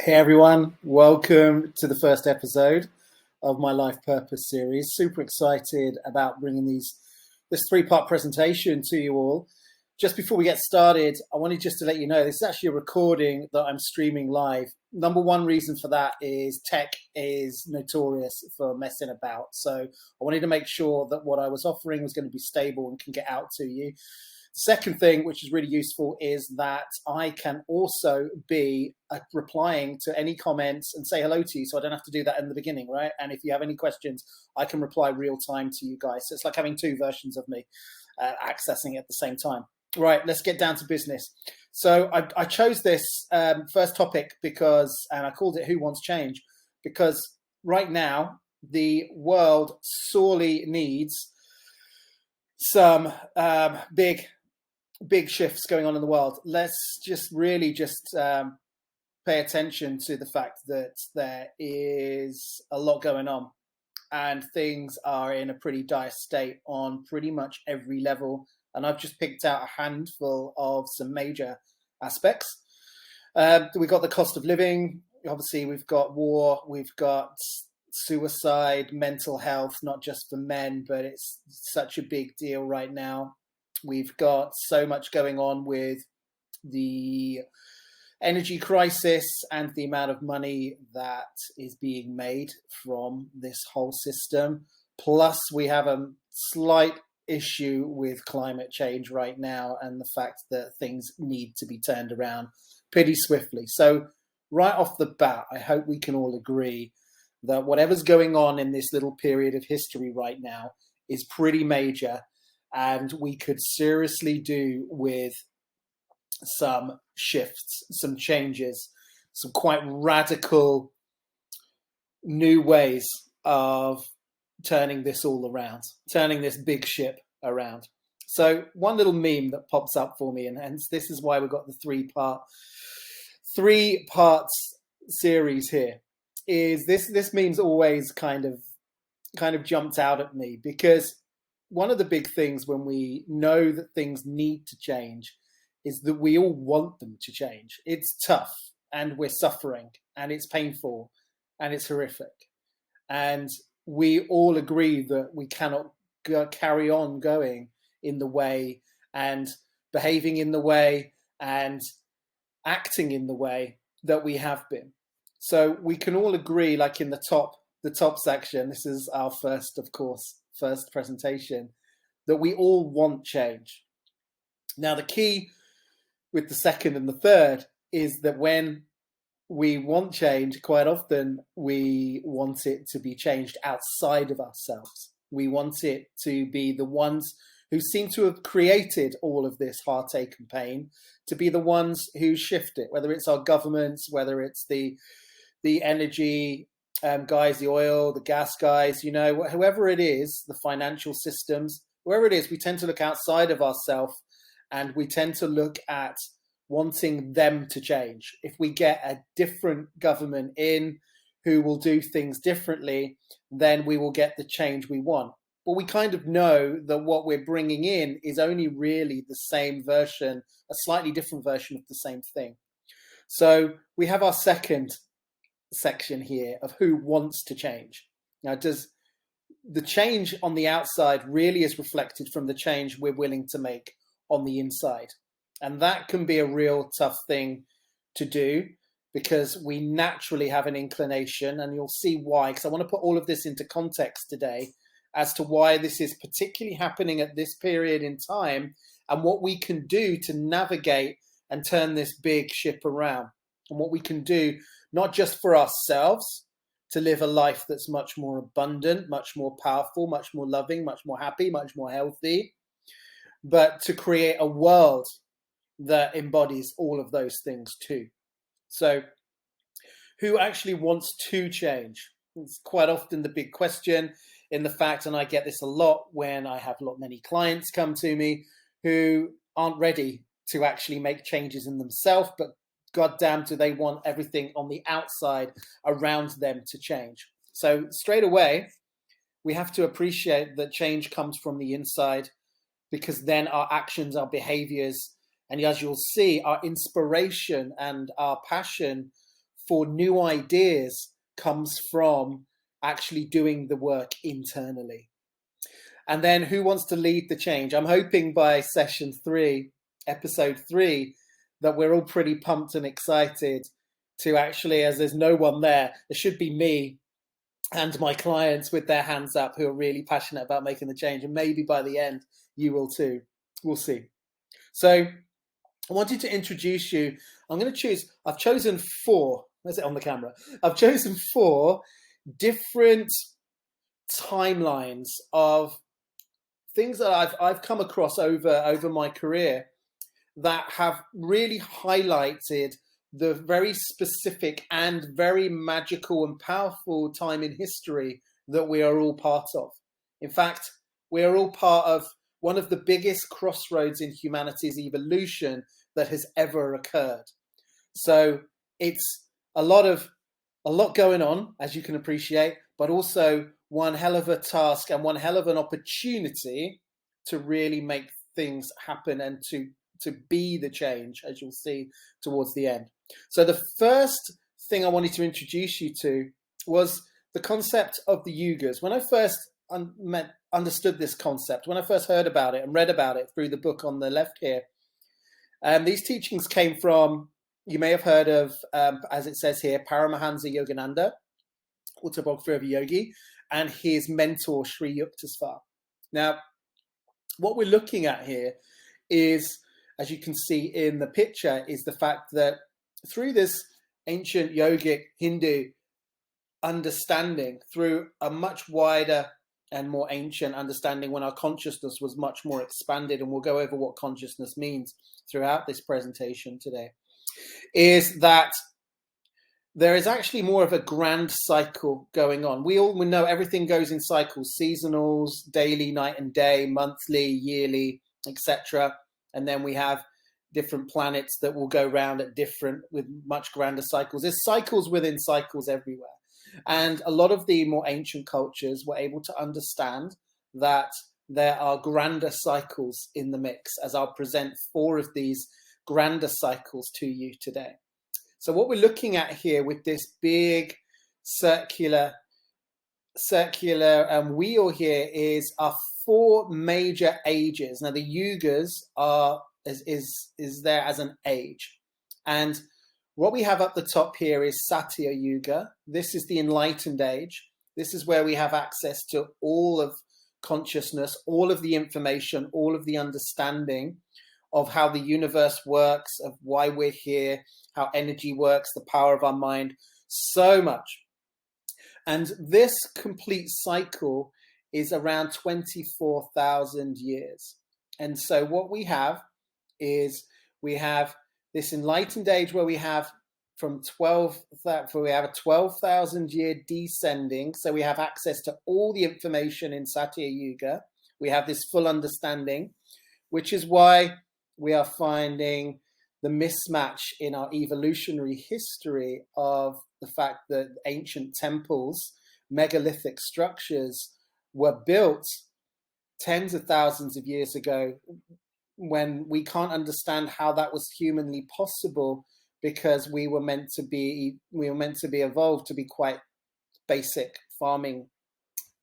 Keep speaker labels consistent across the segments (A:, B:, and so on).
A: Hey everyone, welcome to the first episode of my Life Purpose series. Super excited about bringing this three-part presentation to you all. Just before we get started, I wanted just to let you know this is actually a recording that I'm streaming live. Number one reason for that is tech is notorious for messing about. So I wanted to make sure that what I was offering was going to be stable and can get out to you. Second thing, which is really useful, is that I can also be replying to any comments and say hello to you, so I don't have to do that in the beginning, right? And if you have any questions, I can reply real time to you guys. So it's like having two versions of me accessing it at the same time. Right, let's get down to business. So I chose this first topic and I called it Who Wants Change? Because right now, the world sorely needs some big shifts going on in the world. Let's just really pay attention to the fact that there is a lot going on and things are in a pretty dire state on pretty much every level. And I've just picked out a handful of some major aspects. We've got the cost of living. Obviously, we've got war. We've got suicide, mental health, not just for men, but it's such a big deal right now. We've got so much going on with the energy crisis and the amount of money that is being made from this whole system. Plus, we have a slight issue with climate change right now and the fact that things need to be turned around pretty swiftly. So right off the bat, I hope we can all agree that whatever's going on in this little period of history right now is pretty major, and we could seriously do with some shifts, some changes, some quite radical new ways of turning this all around, turning this big ship around. So one little meme that pops up for me, and hence this is why we've got the three parts series here, is this meme's always kind of jumped out at me, because one of the big things when we know that things need to change is that we all want them to change. It's tough and we're suffering and it's painful and it's horrific. And we all agree that we cannot carry on going in the way and behaving in the way and acting in the way that we have been. So we can all agree, like in the top section, this is our first presentation, that we all want change. Now, the key with the second and the third is that when we want change, quite often we want it to be changed outside of ourselves. We want it to be the ones who seem to have created all of this heartache and pain to be the ones who shift it, whether it's our governments, whether it's the energy guys, the oil, the gas guys, whoever it is, the financial systems, whoever it is, we tend to look outside of ourselves and we tend to look at wanting them to change. If we get a different government in who will do things differently, then we will get the change we want. But we kind of know that what we're bringing in is only really the same version, a slightly different version of the same thing. So we have our second section here of who wants to change. Now, does the change on the outside really is reflected from the change we're willing to make on the inside? And that can be a real tough thing to do, because we naturally have an inclination, and you'll see why, because I want to put all of this into context today as to why this is particularly happening at this period in time and what we can do to navigate and turn this big ship around, and what we can do not just for ourselves to live a life that's much more abundant, much more powerful, much more loving, much more happy, much more healthy, but to create a world that embodies all of those things too. So who actually wants to change? It's quite often the big question, in the fact, and I get this a lot when I have many clients come to me who aren't ready to actually make changes in themselves, but goddamn, do they want everything on the outside around them to change. So straight away, we have to appreciate that change comes from the inside, because then our actions, our behaviors, and as you'll see, our inspiration and our passion for new ideas comes from actually doing the work internally. And then who wants to lead the change? I'm hoping by session 3, episode 3, that we're all pretty pumped and excited to actually, as there's no one there should be me and my clients with their hands up who are really passionate about making the change. And maybe by the end, you will too. We'll see. So I wanted to introduce you. I've chosen 4. Where's it on the camera? I've chosen 4 different timelines of things that I've come across over my career that have really highlighted the very specific and very magical and powerful time in history that we are all part of. In fact, we are all part of one of the biggest crossroads in humanity's evolution that has ever occurred. So it's a lot going on, as you can appreciate, but also one hell of a task and one hell of an opportunity to really make things happen and to be the change, as you'll see towards the end. So the first thing I wanted to introduce you to was the concept of the yugas. When I first understood this concept, when I first heard about it and read about it through the book on the left here, these teachings came from, you may have heard of, as it says here, Paramahansa Yogananda, autobiography of a yogi, and his mentor, Sri Yukteswar. Now, what we're looking at here is, as you can see in the picture, is the fact that through this ancient yogic Hindu understanding, through a much wider and more ancient understanding when our consciousness was much more expanded, and we'll go over what consciousness means throughout this presentation today, is that there is actually more of a grand cycle going on. We know everything goes in cycles, seasonals, daily, night and day, monthly, yearly, etc. And then we have different planets that will go round at with much grander cycles. There's cycles within cycles everywhere. And a lot of the more ancient cultures were able to understand that there are grander cycles in the mix, as I'll present 4 of these grander cycles to you today. So what we're looking at here with this big circular wheel here is our 4 major ages. Now the yugas is there as an age, and what we have up the top here is Satya Yuga. This is the enlightened age. This is where we have access to all of consciousness, all of the information, all of the understanding of how the universe works, of why we're here, how energy works, the power of our mind, so much. And this complete cycle is around 24,000 years. And so what we have is we have this enlightened age where we have we have a 12,000 year descending. So we have access to all the information in Satya Yuga. We have this full understanding, which is why we are finding the mismatch in our evolutionary history of the fact that ancient temples, megalithic structures, were built tens of thousands of years ago, when we can't understand how that was humanly possible, because we were meant to be evolved to be quite basic farming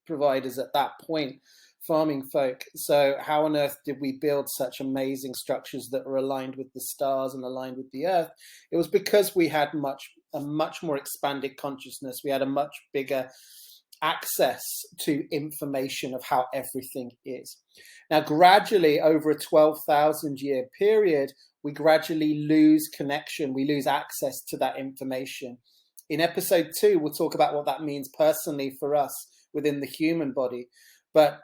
A: providers at that point, farming folk. So how on earth did we build such amazing structures that are aligned with the stars and aligned with the earth? It was because we had a much more expanded consciousness. We had a much bigger access to information of how everything is. Now, gradually over a 12,000 year period, we gradually lose connection. We lose access to that information. In episode 2, we'll talk about what that means personally for us within the human body. But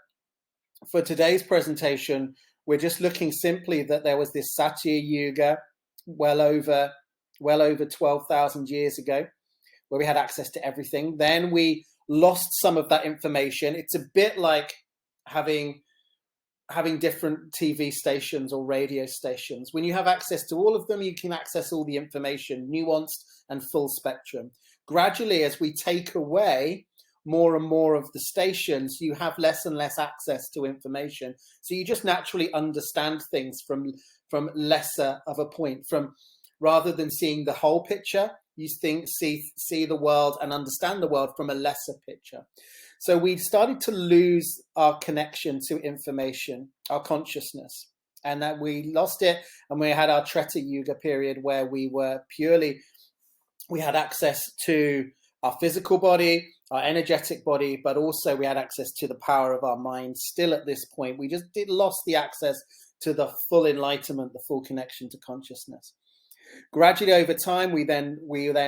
A: for today's presentation, we're just looking simply that there was this Satya Yuga well over 12,000 years ago, where we had access to everything. Then we lost some of that information. It's a bit like having different TV stations or radio stations. When you have access to all of them, you can access all the information, nuanced and full spectrum. Gradually, as we take away more and more of the stations, you have less and less access to information. So you just naturally understand things from lesser of a point. Rather than seeing the whole picture, you see the world and understand the world from a lesser picture. So we started to lose our connection to information, our consciousness, and that we lost it. And we had our Treta Yuga period where we had access to our physical body, our energetic body, but also we had access to the power of our mind. Still at this point, we just lost the access to the full enlightenment, the full connection to consciousness. Gradually over time, we then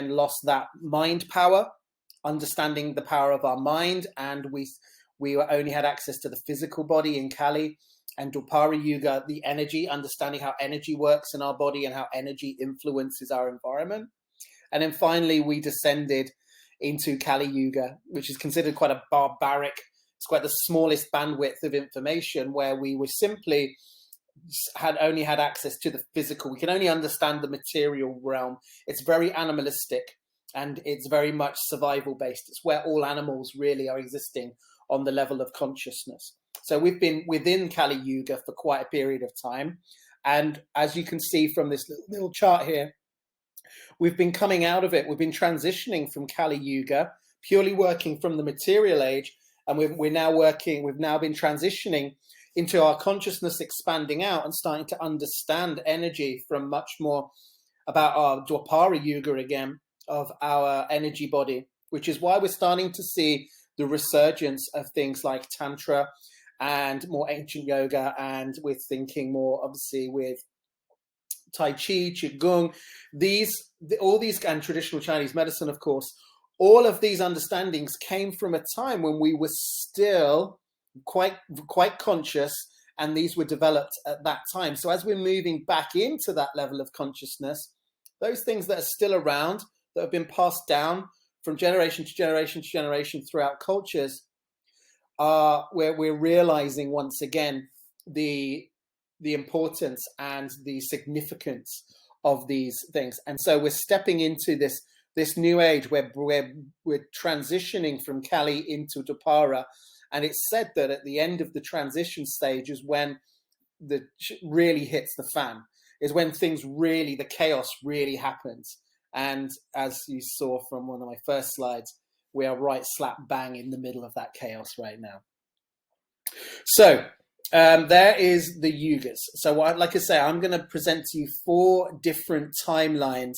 A: lost that mind power, understanding the power of our mind, and we only had access to the physical body in Kali and Dwapara Yuga, the energy, understanding how energy works in our body and how energy influences our environment. And then finally, we descended into Kali Yuga, which is considered quite a barbaric, it's quite the smallest bandwidth of information, where we were simply only had access to the physical. We can only understand the material realm. It's very animalistic and it's very much survival based. It's where all animals really are existing on the level of consciousness. So we've been within Kali Yuga for quite a period of time. And as you can see from this little chart here, we've been coming out of it. We've been transitioning from Kali Yuga, purely working from the material age. And we've now been transitioning into our consciousness expanding out and starting to understand energy from much more about our Dwapara Yuga again, of our energy body, which is why we're starting to see the resurgence of things like Tantra and more ancient yoga. And we're thinking more, obviously, with Tai Chi, Qigong, all these, and traditional Chinese medicine, of course. All of these understandings came from a time when we were still quite conscious, and these were developed at that time. So as we're moving back into that level of consciousness, those things that are still around, that have been passed down from generation to generation to generation throughout cultures, where we're realizing once again the importance and the significance of these things. And so we're stepping into this new age where we're transitioning from Kali into Dwapara. And it's said that at the end of the transition stage is when the really hits the fan, is when the chaos really happens. And as you saw from one of my first slides, we are right slap bang in the middle of that chaos right now. So there is the yugas. So like I say, I'm going to present to you 4 different timelines,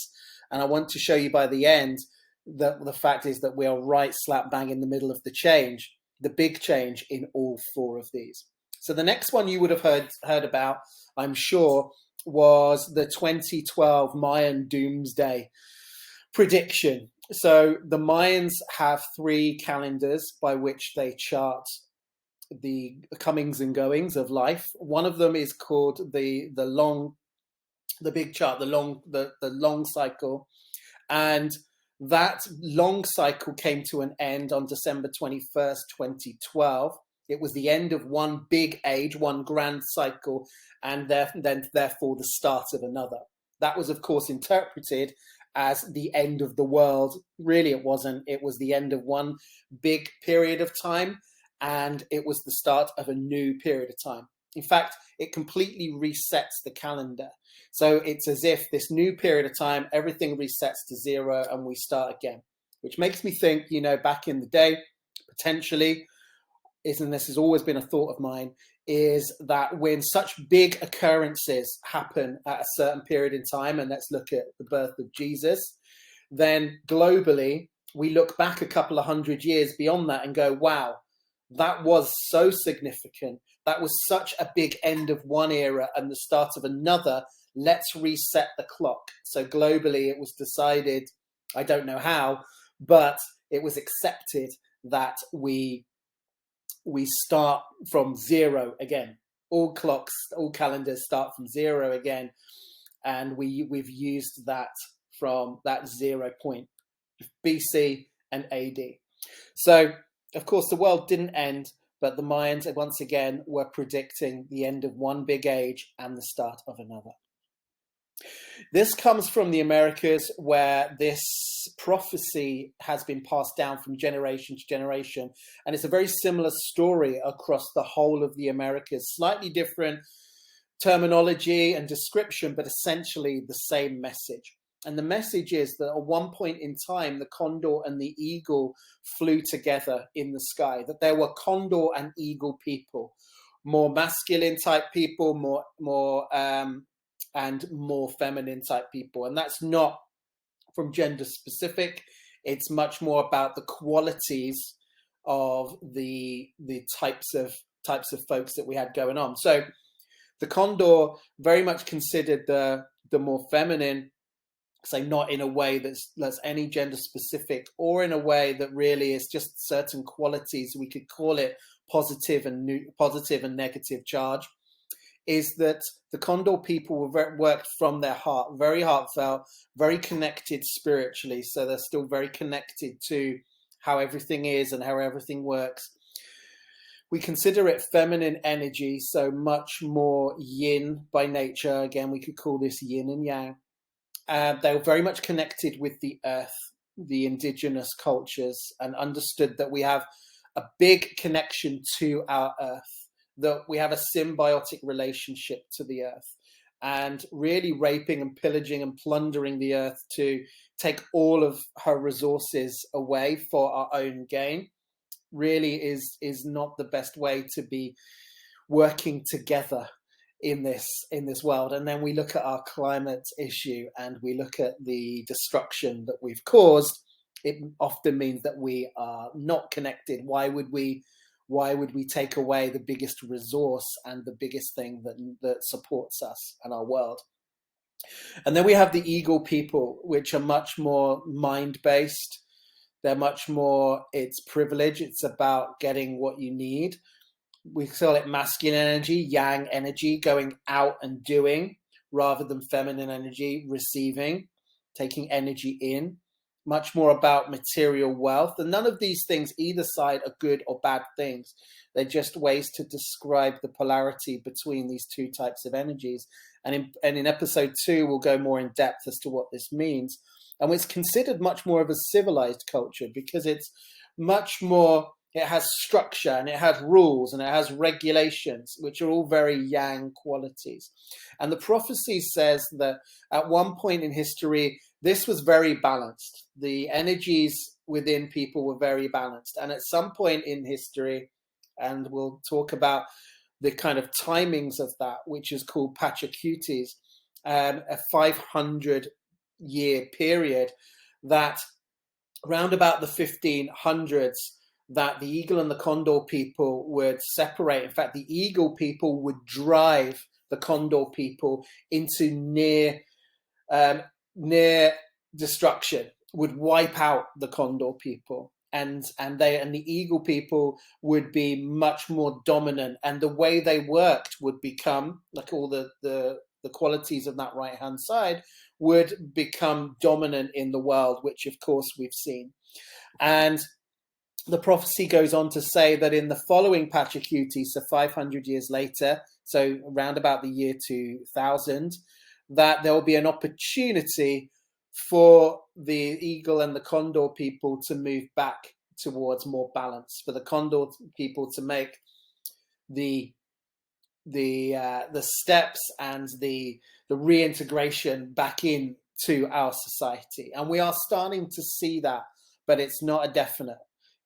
A: and I want to show you by the end that the fact is that we are right slap bang in the middle of the change, the big change in all 4 of these. So the next one you would have heard about, I'm sure, was the 2012 Mayan doomsday prediction. So the Mayans have 3 calendars by which they chart the comings and goings of life. One of them is called the big chart, the long cycle, and that long cycle came to an end on December 21st, 2012. It was the end of one big age, one grand cycle, and therefore the start of another. That was, of course, interpreted as the end of the world. Really, it wasn't. It was the end of one big period of time, and it was the start of a new period of time. In fact, it completely resets the calendar. So it's as if this new period of time, everything resets to 0 and we start again, which makes me think, back in the day, potentially, and this has always been a thought of mine, is that when such big occurrences happen at a certain period in time, and let's look at the birth of Jesus, then globally, we look back a couple of hundred years beyond that and go, wow, that was so significant. That was such a big end of one era and the start of another. Let's reset the clock. So globally, it was decided, I don't know how, but it was accepted that we start from 0 again. All clocks, all calendars start from 0 again. And we've used that from that 0 point, BC and AD. So, of course, the world didn't end, but the Mayans, once again, were predicting the end of one big age and the start of another. This comes from the Americas, where this prophecy has been passed down from generation to generation. And it's a very similar story across the whole of the Americas. Slightly different terminology and description, but essentially the same message. And the message is that at one point in time, the condor and the eagle flew together in the sky, that there were condor and eagle people, more masculine type people, and more feminine type people. And that's not from gender specific. It's much more about the qualities of the types of folks that we had going on. So the condor very much considered the more feminine, say not in a way that's any gender specific, or in a way that really is just certain qualities. We could call it positive and negative charge. Is that the condor people were worked from their heart, very heartfelt, very connected spiritually. So they're still very connected to how everything is and how everything works. We consider it feminine energy, so much more yin by nature. Again, we could call this yin and yang. They were very much connected with the earth, the indigenous cultures, and understood that we have a big connection to our earth, that we have a symbiotic relationship to the earth, and really raping and pillaging and plundering the earth to take all of her resources away for our own gain really is not the best way to be working together in this world. And then we look at our climate issue and we look at the destruction that we've caused. It often means that we are not connected. Why would we take away the biggest resource and the biggest thing that supports us and our world? And then we have the eagle people, which are much more mind-based. They're much more, it's privilege. It's about getting what you need. We call it masculine energy, yang energy, going out and doing, rather than feminine energy, receiving, taking energy in. Much more about material wealth. And none of these things, either side, are good or bad things. They're just ways to describe the polarity between these two types of energies. And in episode 2, we'll go more in depth as to what this means. And it's considered much more of a civilized culture because it's much more, it has structure and it has rules and it has regulations, which are all very yang qualities. And the prophecy says that at one point in history, this was very balanced. The energies within people were very balanced. And at some point in history, and we'll talk about the kind of timings of that, which is called Pachacutes, a 500-year period, that around about the 1500s, that the eagle and the condor people would separate. In fact, the eagle people would drive the condor people into near destruction, would wipe out the condor people, and the eagle people would be much more dominant, and the way they worked would become, like all the qualities of that right hand side would become dominant in the world, which of course we've seen. And the prophecy goes on to say that in the following Pachacutes, so 500 years later, so around about the year 2000, that there will be an opportunity for the eagle and the condor people to move back towards more balance, for the condor people to make the steps and the reintegration back into our society. And we are starting to see that, but it's not a definite.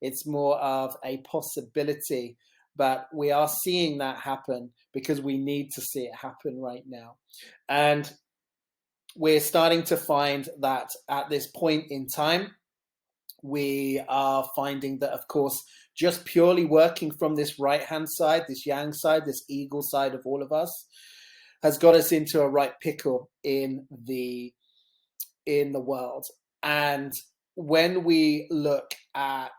A: It's more of a possibility, but we are seeing that happen because we need to see it happen right now. And we're starting to find that at this point in time, we are finding that, of course, just purely working from this right-hand side, this yang side, this eagle side of all of us, has got us into a right pickle in the world. And when we look at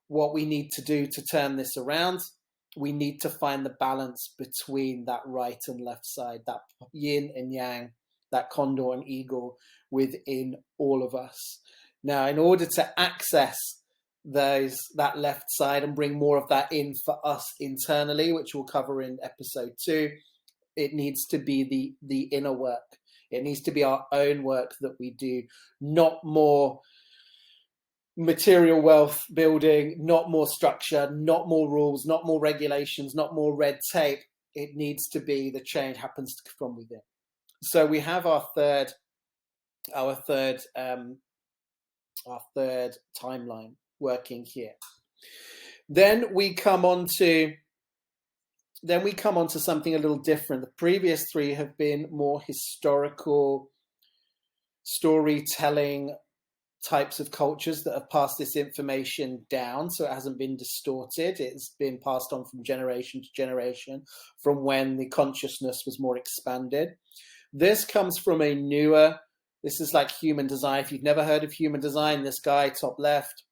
A: what we need to do to turn this around, we need to find the balance between that right and left side, that yin and yang, that condor and eagle within all of us. Now, in order to access that left side and bring more of that in for us internally, which we'll cover in episode 2, it needs to be the inner work. It needs to be our own work that we do, not more material wealth building, not more structure, not more rules, not more regulations, not more red tape. It needs to be the change happens from within. So we have our third our third timeline working here. Then we come on to something a little different. The previous three have been more historical storytelling types of cultures that have passed this information down, so it hasn't been distorted. It's been passed on from generation to generation from when the consciousness was more expanded. This comes from a newer, this is like human design. If you've never heard of human design, this guy top left,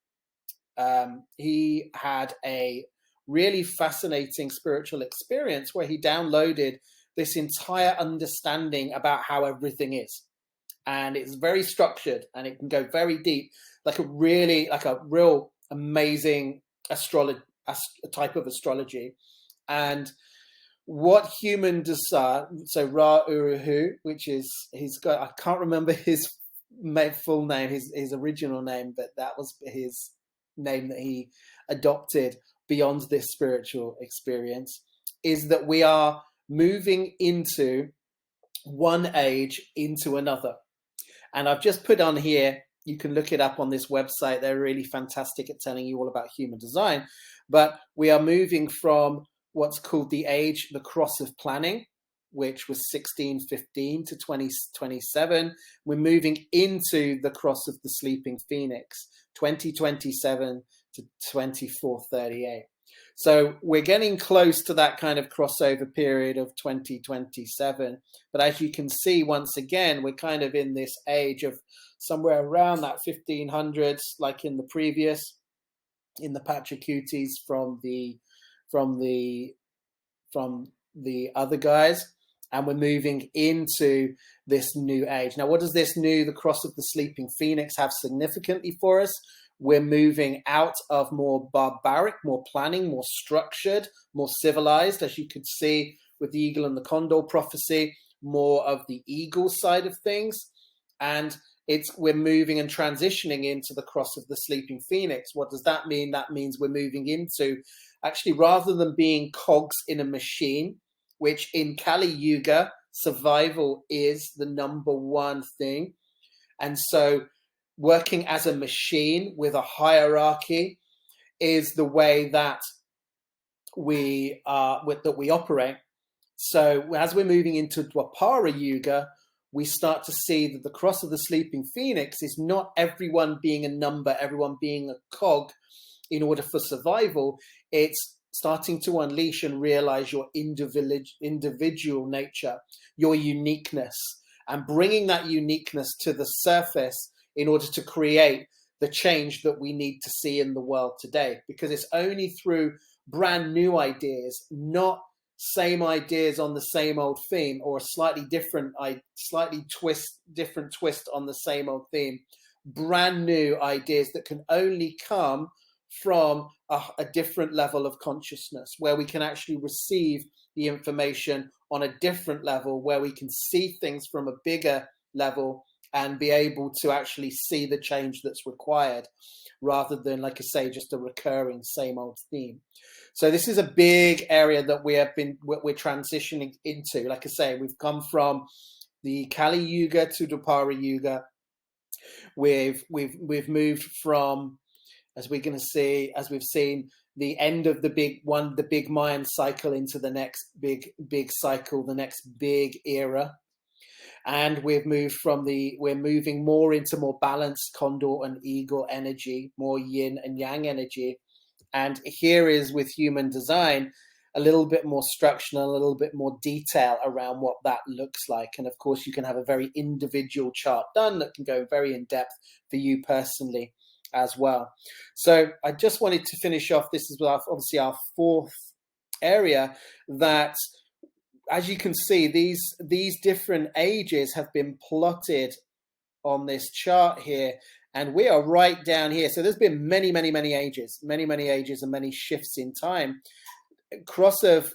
A: he had a really fascinating spiritual experience where he downloaded this entire understanding about how everything is. And it's very structured and it can go very deep, like a real amazing type of astrology. And what human design, so Ra Uruhu, which is, I can't remember his full name, his original name, but that was his name that he adopted beyond this spiritual experience, is that we are moving into one age into another. And I've just put on here, you can look it up on this website. They're really fantastic at telling you all about human design. But we are moving from what's called the age, the cross of planning, which was 1615 to 2027. We're moving into the cross of the sleeping phoenix, 2027 to 2438. So we're getting close to that kind of crossover period of 2027. But as you can see, once again, we're kind of in this age of somewhere around that 1500s, like in the previous, in the Pachacutis from the other guys. And we're moving into this new age. Now, what does the cross of the sleeping phoenix have significantly for us? We're moving out of more barbaric, more planning, more structured, more civilized, as you could see with the eagle and the condor prophecy, more of the eagle side of things. And we're moving and transitioning into the cross of the sleeping phoenix. What does that mean? That means we're moving into, actually, rather than being cogs in a machine, which in Kali Yuga, survival is the number one thing. And so working as a machine with a hierarchy is the way that we operate. So as we're moving into Dwapara Yuga, we start to see that the cross of the sleeping phoenix is not everyone being a number, everyone being a cog in order for survival. It's starting to unleash and realize your individual nature, your uniqueness, and bringing that uniqueness to the surface in order to create the change that we need to see in the world today. Because it's only through brand new ideas, not same ideas on the same old theme, or a slightly different twist on the same old theme, brand new ideas that can only come from a different level of consciousness, where we can actually receive the information on a different level, where we can see things from a bigger level and be able to actually see the change that's required, rather than, like I say, just a recurring same old theme. So this is a big area that we're transitioning into. Like I say, we've come from the Kali Yuga to Dwapara Yuga. We've moved from, as we're going to see, as we've seen, the end of the big Mayan cycle into the next big cycle, the next big era. And we're moving more into more balanced condor and eagle energy, more yin and yang energy. And here is, with human design, a little bit more structure and a little bit more detail around what that looks like. And of course, you can have a very individual chart done that can go very in depth for you personally as well. So I just wanted to finish off. This is obviously our fourth area, that, as you can see, these different ages have been plotted on this chart here, and we are right down here. So there's been many ages and many shifts in time. Cross of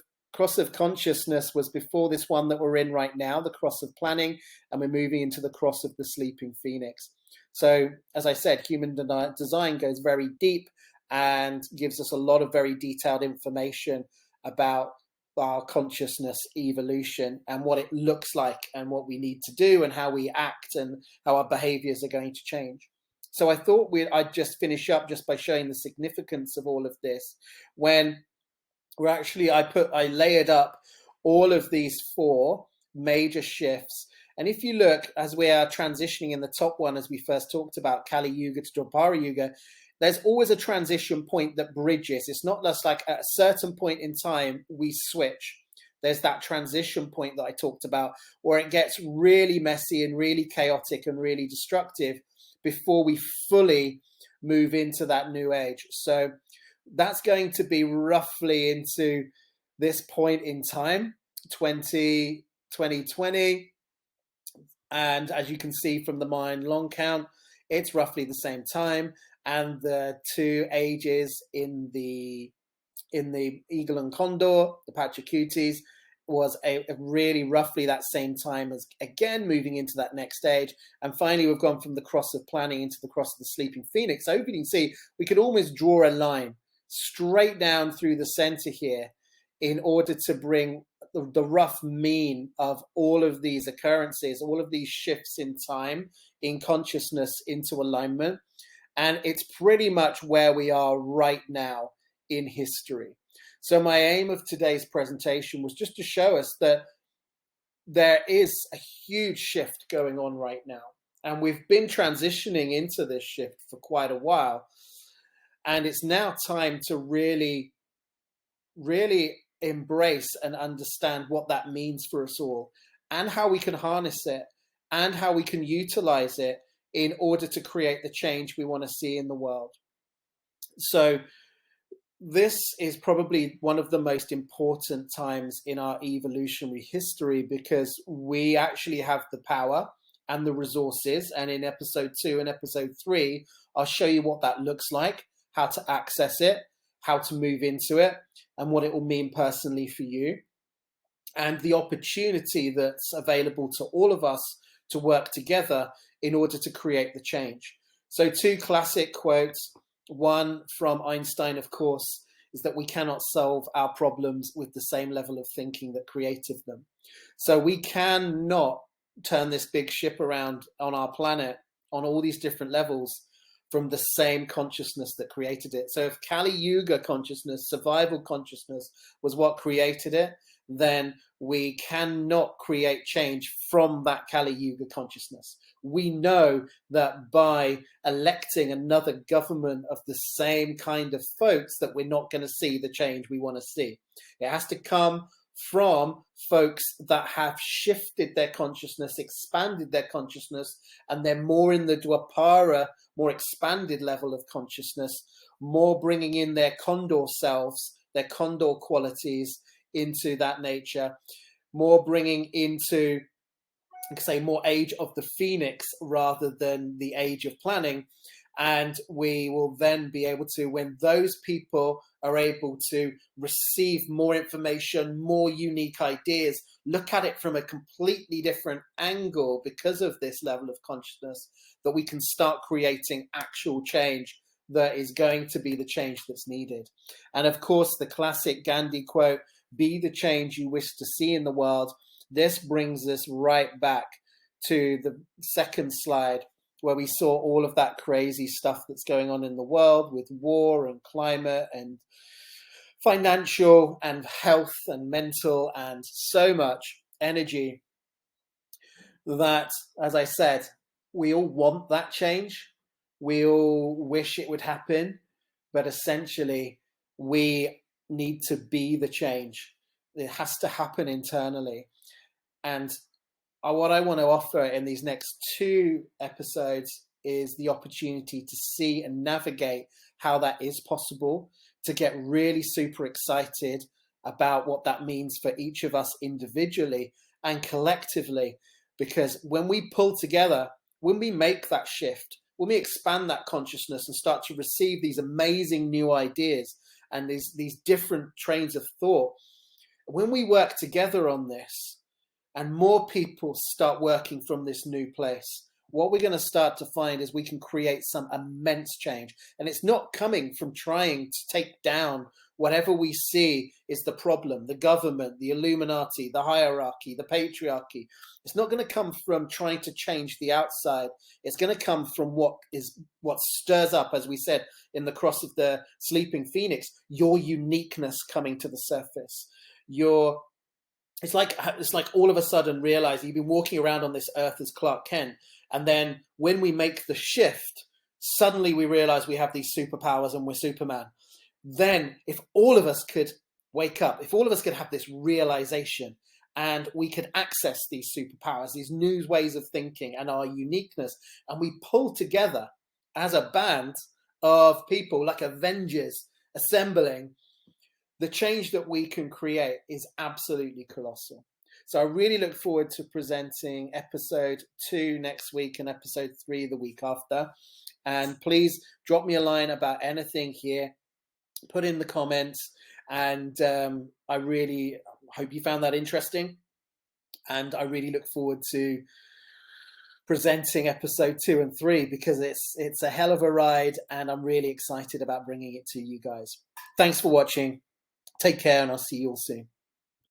A: consciousness was before this one that we're in right now, the cross of planning, and we're moving into the cross of the sleeping phoenix. So, as I said, human design goes very deep and gives us a lot of very detailed information about our consciousness evolution and what it looks like and what we need to do and how we act and how our behaviors are going to change. So I thought I'd just finish up just by showing the significance of all of this when we're actually, I layered up all of these four major shifts. And if you look, as we are transitioning in the top one, as we first talked about, Kali Yuga to Dwapara Yuga, there's always a transition point that bridges. It's not just like at a certain point in time, we switch. There's that transition point that I talked about where it gets really messy and really chaotic and really destructive before we fully move into that new age. So that's going to be roughly into this point in time, 2020. And as you can see from the Mayan long count, it's roughly the same time. And the two ages in the Eagle and Condor, the Pachacutis, was a really roughly that same time as, again, moving into that next stage. And finally, we've gone from the cross of planning into the cross of the sleeping phoenix. So you can see, we could almost draw a line straight down through the center here in order to bring the rough mean of all of these occurrences, all of these shifts in time, in consciousness, into alignment. And it's pretty much where we are right now in history. So my aim of today's presentation was just to show us that there is a huge shift going on right now. And we've been transitioning into this shift for quite a while. And it's now time to really, really embrace and understand what that means for us all and how we can harness it and how we can utilize it in order to create the change we want to see in the world. So this is probably one of the most important times in our evolutionary history because we actually have the power and the resources. And in episode 2 and episode 3, I'll show you what that looks like, how to access it, how to move into it, and what it will mean personally for you, and the opportunity that's available to all of us to work together in order to create the change. So 2 classic quotes, one from Einstein, of course, is that we cannot solve our problems with the same level of thinking that created them. So we cannot turn this big ship around on our planet on all these different levels from the same consciousness that created it. So if Kali Yuga consciousness, survival consciousness, was what created it, then we cannot create change from that Kali Yuga consciousness. We know that by electing another government of the same kind of folks that we're not going to see the change we want to see. It has to come from folks that have shifted their consciousness, expanded their consciousness, and they're more in the Dwapara, more expanded level of consciousness, more bringing in their condor selves, their condor qualities into that nature, more bringing into, say, more age of the phoenix rather than the age of planning. And we will then be able to, when those people are able to receive more information, more unique ideas, look at it from a completely different angle because of this level of consciousness, that we can start creating actual change that is going to be the change that's needed. And of course, the classic Gandhi quote, "Be the change you wish to see in the world." This brings us right back to the second slide, where we saw all of that crazy stuff that's going on in the world with war and climate and financial and health and mental and so much energy that, as I said, we all want that change. We all wish it would happen, but essentially we need to be the change. It has to happen internally. And what I want to offer in these next 2 episodes is the opportunity to see and navigate how that is possible, to get really super excited about what that means for each of us individually and collectively. Because when we pull together, when we make that shift, when we expand that consciousness and start to receive these amazing new ideas and these different trains of thought, when we work together on this, and more people start working from this new place, what we're going to start to find is we can create some immense change. And it's not coming from trying to take down whatever we see is the problem, the government, the Illuminati, the hierarchy, the patriarchy. It's not going to come from trying to change the outside. It's going to come from what stirs up, as we said, in the cross of the sleeping phoenix, your uniqueness coming to the surface. It's like all of a sudden realizing you've been walking around on this earth as Clark Kent, and then when we make the shift, suddenly we realize we have these superpowers and we're Superman. Then if all of us could wake up, if all of us could have this realization and we could access these superpowers, these new ways of thinking and our uniqueness, and we pull together as a band of people like Avengers assembling, the change that we can create is absolutely colossal. So I really look forward to presenting episode 2 next week and episode 3 the week after. And please drop me a line about anything here, put in the comments, and I really hope you found that interesting. And I really look forward to presenting episode 2 and 3 because it's a hell of a ride, and I'm really excited about bringing it to you guys. Thanks for watching. Take care, and I'll see you all soon.